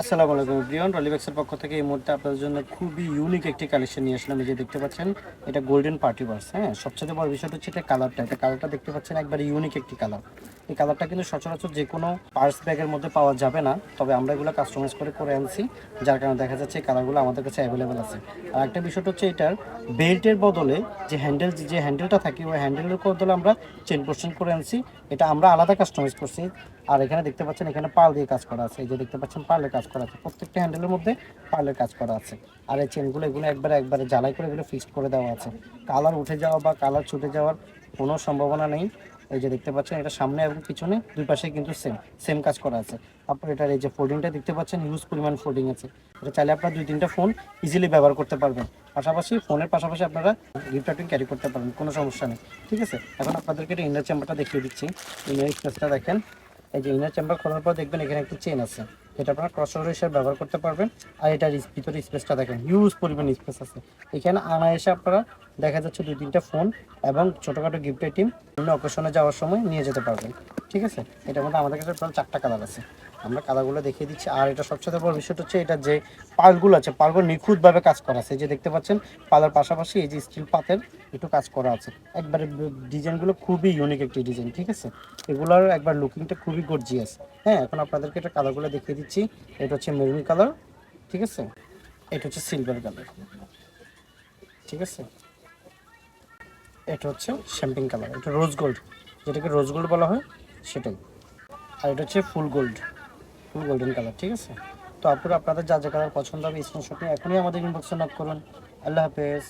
আসসালামু আলাইকুম প্রিয়ন রলিব্যাক্সের পক্ষ থেকে এই মুহূর্তে আপনাদের জন্য খুবই ইউনিক একটি কালেকশন নিয়ে আসলাম। এই যে দেখতে পাচ্ছেন এটা গোল্ডেন পার্টি বার্স। হ্যাঁ, সবচেয়ে বড় বিষয়টা হচ্ছে এটা কালারটা দেখতে পাচ্ছেন একবারে ইউনিক একটি কালার। এই কালারটা কিন্তু সচরাচর যে কোনো পার্স ব্যাগের মধ্যে পাওয়া যাবে না, তবে আমরা এগুলো কাস্টমাইজ করে করে আনছি, যার কারণে দেখা যাচ্ছে এই কালারগুলো আমাদের কাছে অ্যাভেলেবেল আছে। আর একটা বিষয়টা হচ্ছে এটার বেল্টের বদলে যে হ্যান্ডেলটা থাকে ওই হ্যান্ডেলের বদলে আমরা চেন পোর্শন করে আনছি। এটা আমরা আলাদা কাস্টমাইজ করছি। আর এখানে দেখতে পাচ্ছেন এখানে পাল দিয়ে কাজ করা আছে। এই যে দেখতে পাচ্ছেন পার্লের কাজ করা আছে, প্রত্যেকটা হ্যান্ডেলের মধ্যে পার্লের কাজ করা আছে। আর এই চেনগুলো এগুলো একবারে জ্বালাই করে এগুলো ফিক্সড করে দেওয়া আছে। কালার উঠে যাওয়া বা কালার ছুটে যাওয়ার কোনো সম্ভাবনা নেই। এই যে দেখতে পাচ্ছেন এটা সামনে এবং পিছনে দুই পাশে কিন্তু সেম সেম কাজ করা আছে। আপনার এটার এই যে ফোল্ডিংটা দেখতে পাচ্ছেন, হিউজ পরিমাণ ফোল্ডিং আছে। এটা চাইলে আপনার 2-3টা ফোন ইজিলি ব্যবহার করতে পারবেন। পাশাপাশি ফোনের পাশাপাশি আপনারা গিফট আইটেম ক্যারি করতে পারবেন, কোনো সমস্যা নেই। ঠিক আছে, এখন আপনাদেরকে এটা ইনার চেম্বারটা দেখিয়ে দিচ্ছি। ইনার স্পেসটা দেখেন। এই যে ইনার চেম্বার খোলার পর দেখবেন এখানে একটি চেন আছে, যেটা আপনারা ক্রসওভার হিসেবে ব্যবহার করতে পারবেন। আর এটার ভিতরে স্পেসটা দেখেন, হিউজ পরিমাণ স্পেস আছে। এখানে এসে আপনারা দেখা যাচ্ছে 2-3টা ফোন এবং ছোটোখাটো গিফট আইটেম বিভিন্ন অকেশনে যাওয়ার সময় নিয়ে যেতে পারবেন। ঠিক আছে, এটার মধ্যে আমাদের কাছে টোটাল 4টা কালার আছে, আমরা কালারগুলো দেখিয়ে দিচ্ছি। আর এটা সবচেয়ে বড় বিষয়টা হচ্ছে এটা যে পালগুলো আছে, পালগুলো নিখুঁতভাবে কাজ করা আছে। এই যে দেখতে পাচ্ছেন পালের পাশাপাশি এই যে স্টিল পাতের একটু কাজ করা আছে। একবারে ডিজাইনগুলো খুবই ইউনিক একটি ডিজাইন। ঠিক আছে, এগুলোর একবার লুকিংটা খুবই গর্জিয়াস। হ্যাঁ, এখন আপনাদেরকে এটা কালারগুলো দেখিয়ে দিচ্ছি। এটা হচ্ছে মেরুন কালার। ঠিক আছে, এটা হচ্ছে সিলভার কালার। ঠিক আছে, এটা হচ্ছে শ্যাম্পিং কালার, এটা রোজ গোল্ড, যেটাকে রোজ গোল্ড বলা হয় সেটাই। আর এটা হচ্ছে ফুল গোল্ডেন কালার। ঠিক আছে, তো আপনারা আপনাদের যা যা কালার পছন্দ হবে স্ক্রিনশট নিয়ে এখনই আমাদের ইনবক্সে নক করুন। আল্লাহ হাফেজ।